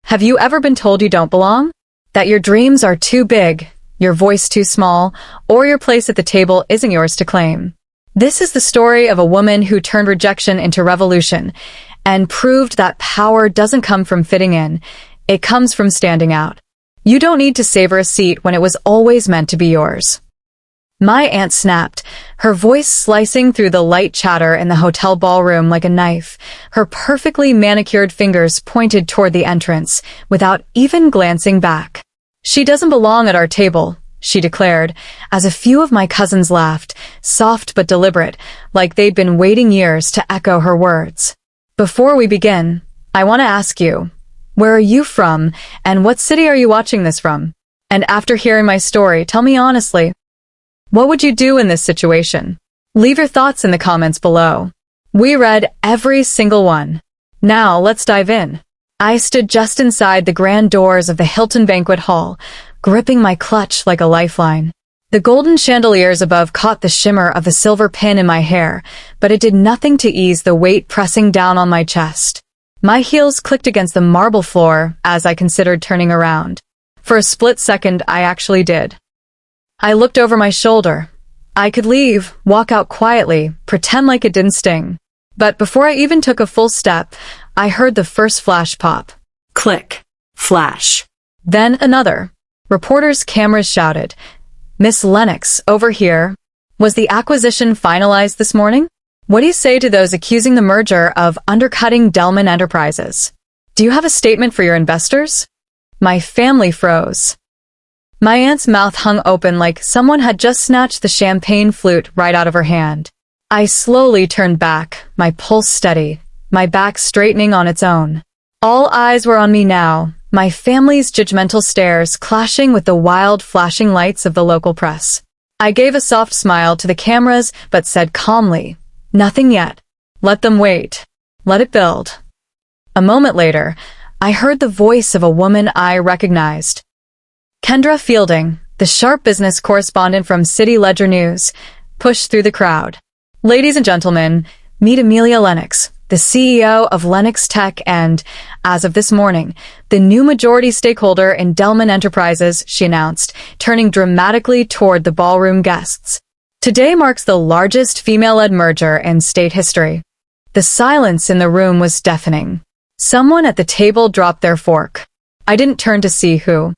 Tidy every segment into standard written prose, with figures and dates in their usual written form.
Have you ever been told you don't belong? That your dreams are too big, your voice too small, or your place at the table isn't yours to claim? This is the story of a woman who turned rejection into revolution and proved that power doesn't come from fitting in, it comes from standing out. You don't need to savor a seat when it was always meant to be yours. My aunt snapped, her voice slicing through the light chatter in the hotel ballroom like a knife, her perfectly manicured fingers pointed toward the entrance, without even glancing back. "She doesn't belong at our table," she declared, as a few of my cousins laughed, soft but deliberate, like they'd been waiting years to echo her words. "Before we begin, I want to ask you, where are you from, and what city are you watching this from? And after hearing my story, tell me honestly, what would you do in this situation? Leave your thoughts in the comments below. We read every single one. Now, let's dive in." I stood just inside the grand doors of the Hilton Banquet Hall, gripping my clutch like a lifeline. The golden chandeliers above caught the shimmer of the silver pin in my hair, but it did nothing to ease the weight pressing down on my chest. My heels clicked against the marble floor as I considered turning around. For a split second, I actually did. I looked over my shoulder. I could leave, walk out quietly, pretend like it didn't sting. But before I even took a full step, I heard the first flash pop. Click. Flash. Then another. Reporters' cameras shouted, "Miss Lennox, over here. Was the acquisition finalized this morning? What do you say to those accusing the merger of undercutting Delman Enterprises? Do you have a statement for your investors?" My family froze. My aunt's mouth hung open like someone had just snatched the champagne flute right out of her hand. I slowly turned back, my pulse steady, my back straightening on its own. All eyes were on me now, my family's judgmental stares clashing with the wild flashing lights of the local press. I gave a soft smile to the cameras but said calmly, "Nothing yet. Let them wait. Let it build." A moment later, I heard the voice of a woman I recognized. Kendra Fielding, the sharp business correspondent from City Ledger News, pushed through the crowd. "Ladies and gentlemen, meet Amelia Lennox, the CEO of Lennox Tech and, as of this morning, the new majority stakeholder in Delman Enterprises," she announced, turning dramatically toward the ballroom guests. "Today marks the largest female-led merger in state history." The silence in the room was deafening. Someone at the table dropped their fork. I didn't turn to see who.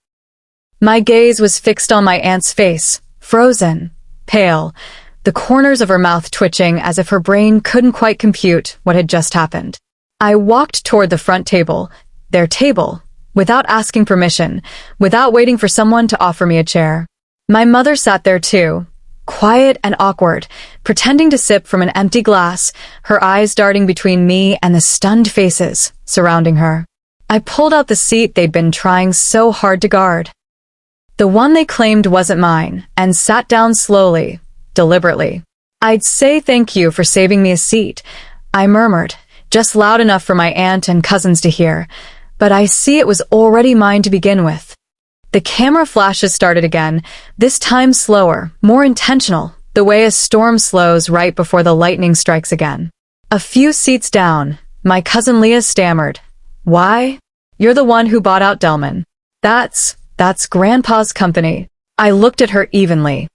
My gaze was fixed on my aunt's face, frozen, pale, the corners of her mouth twitching as if her brain couldn't quite compute what had just happened. I walked toward the front table, their table, without asking permission, without waiting for someone to offer me a chair. My mother sat there too, quiet and awkward, pretending to sip from an empty glass, her eyes darting between me and the stunned faces surrounding her. I pulled out the seat they'd been trying so hard to guard. The one they claimed wasn't mine, and sat down slowly, deliberately. "I'd say thank you for saving me a seat," I murmured, just loud enough for my aunt and cousins to hear, "but I see it was already mine to begin with." The camera flashes started again, this time slower, more intentional, the way a storm slows right before the lightning strikes again. A few seats down, my cousin Leah stammered, "Why? You're the one who bought out Delman." That's Grandpa's company." I looked at her evenly.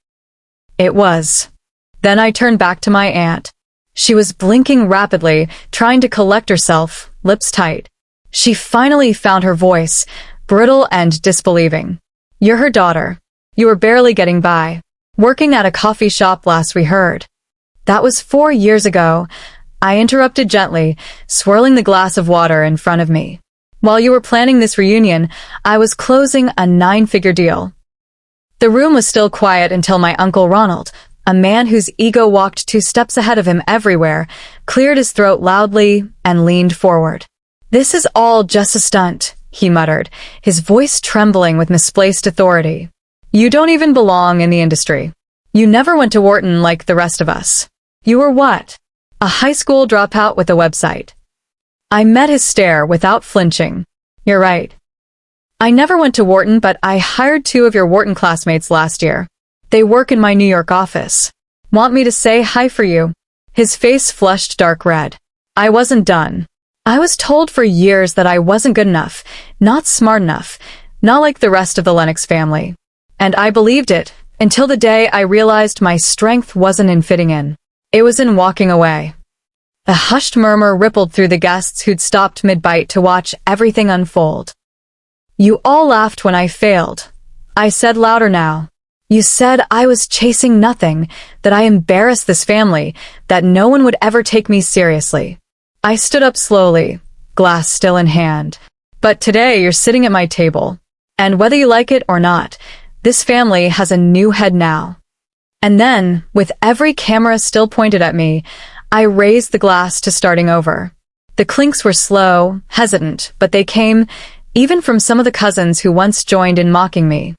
It was. Then I turned back to my aunt. She was blinking rapidly, trying to collect herself, lips tight. She finally found her voice, brittle and disbelieving. "You're her daughter. You were barely getting by. Working at a coffee shop last we heard." "That was 4 years ago," I interrupted gently, swirling the glass of water in front of me. "While you were planning this reunion, I was closing a 9-figure deal." The room was still quiet until my Uncle Ronald, a man whose ego walked 2 steps ahead of him everywhere, cleared his throat loudly and leaned forward. "This is all just a stunt," he muttered, his voice trembling with misplaced authority. "You don't even belong in the industry. You never went to Wharton like the rest of us. You were what? A high school dropout with a website." I met his stare without flinching. "You're right. I never went to Wharton, but I hired 2 of your Wharton classmates last year. They work in my New York office. Want me to say hi for you?" His face flushed dark red. I wasn't done. I was told for years that I wasn't good enough, not smart enough, not like the rest of the Lennox family. And I believed it, until the day I realized my strength wasn't in fitting in. It was in walking away. A hushed murmur rippled through the guests who'd stopped mid-bite to watch everything unfold. "You all laughed when I failed," I said louder now. "You said I was chasing nothing, that I embarrassed this family, that no one would ever take me seriously." I stood up slowly, glass still in hand. "But today you're sitting at my table. And whether you like it or not, this family has a new head now." And then, with every camera still pointed at me, I raised the glass to starting over. The clinks were slow, hesitant, but they came even from some of the cousins who once joined in mocking me.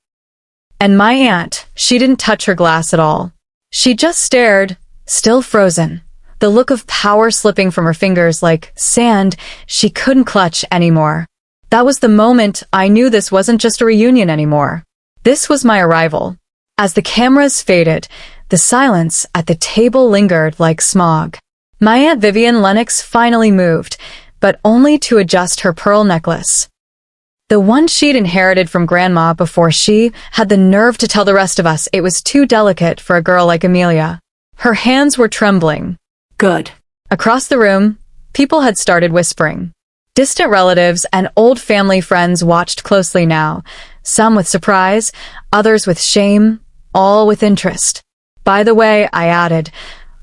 And my aunt, she didn't touch her glass at all. She just stared, still frozen, the look of power slipping from her fingers like sand she couldn't clutch anymore. That was the moment I knew this wasn't just a reunion anymore. This was my arrival. As the cameras faded, the silence at the table lingered like smog. My Aunt Vivian Lennox finally moved, but only to adjust her pearl necklace. The one she'd inherited from Grandma before she had the nerve to tell the rest of us it was too delicate for a girl like Amelia. Her hands were trembling. "Good." Across the room, people had started whispering. Distant relatives and old family friends watched closely now, some with surprise, others with shame, all with interest. "By the way," I added,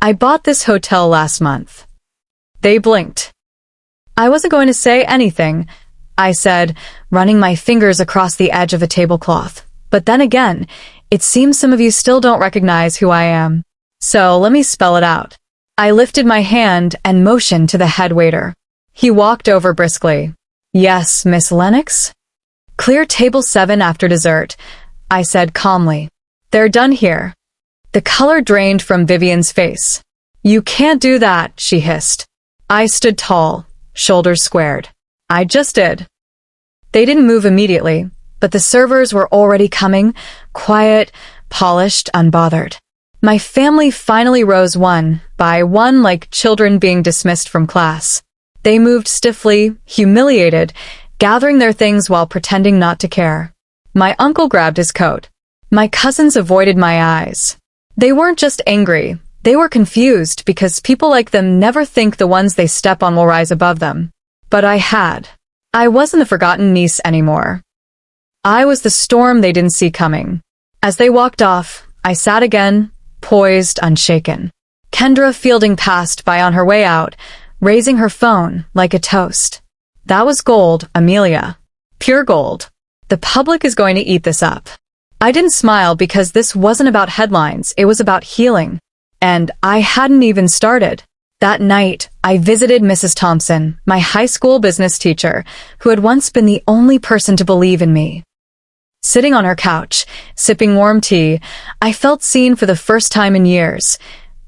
"I bought this hotel last month." They blinked. "I wasn't going to say anything," I said, running my fingers across the edge of a tablecloth. "But then again, it seems some of you still don't recognize who I am. So let me spell it out." I lifted my hand and motioned to the head waiter. He walked over briskly. "Yes, Miss Lennox?" "Clear table 7 after dessert," I said calmly. "They're done here." The color drained from Vivian's face. "You can't do that," she hissed. I stood tall, shoulders squared. "I just did." They didn't move immediately, but the servers were already coming, quiet, polished, unbothered. My family finally rose one by one like children being dismissed from class. They moved stiffly, humiliated, gathering their things while pretending not to care. My uncle grabbed his coat. My cousins avoided my eyes. They weren't just angry, they were confused because people like them never think the ones they step on will rise above them. But I had. I wasn't the forgotten niece anymore. I was the storm they didn't see coming. As they walked off, I sat again, poised, unshaken. Kendra Fielding passed by on her way out, raising her phone like a toast. "That was gold, Amelia. Pure gold. The public is going to eat this up." I didn't smile because this wasn't about headlines, it was about healing. And I hadn't even started. That night, I visited Mrs. Thompson, my high school business teacher, who had once been the only person to believe in me. Sitting on her couch, sipping warm tea, I felt seen for the first time in years.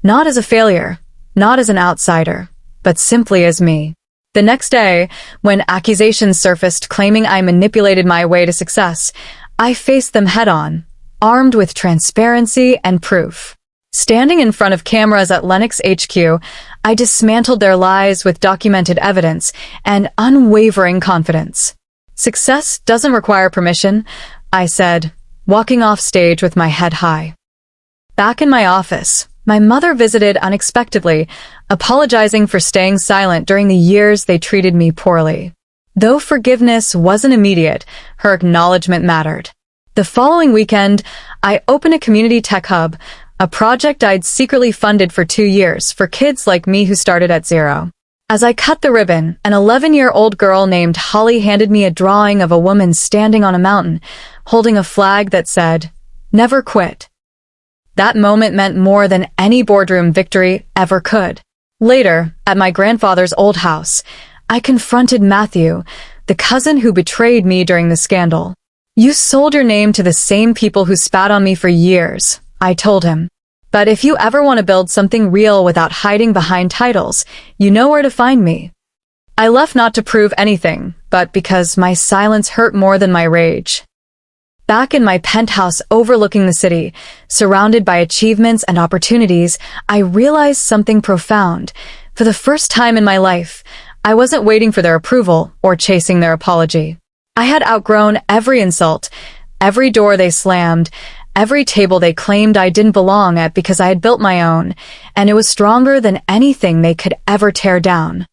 Not as a failure, not as an outsider, but simply as me. The next day, when accusations surfaced claiming I manipulated my way to success, I faced them head-on, armed with transparency and proof. Standing in front of cameras at Lennox HQ, I dismantled their lies with documented evidence and unwavering confidence. "Success doesn't require permission," I said, walking off stage with my head high. Back in my office, my mother visited unexpectedly, apologizing for staying silent during the years they treated me poorly. Though forgiveness wasn't immediate, her acknowledgement mattered. The following weekend, I opened a community tech hub, a project I'd secretly funded for 2 years for kids like me who started at zero. As I cut the ribbon, an 11-year-old girl named Holly handed me a drawing of a woman standing on a mountain, holding a flag that said, "Never quit." That moment meant more than any boardroom victory ever could. Later, at my grandfather's old house, I confronted Matthew, the cousin who betrayed me during the scandal. "You sold your name to the same people who spat on me for years," I told him. "But if you ever want to build something real without hiding behind titles, you know where to find me." I left not to prove anything, but because my silence hurt more than my rage. Back in my penthouse overlooking the city, surrounded by achievements and opportunities, I realized something profound. For the first time in my life, I wasn't waiting for their approval or chasing their apology. I had outgrown every insult, every door they slammed, every table they claimed I didn't belong at because I had built my own, and it was stronger than anything they could ever tear down.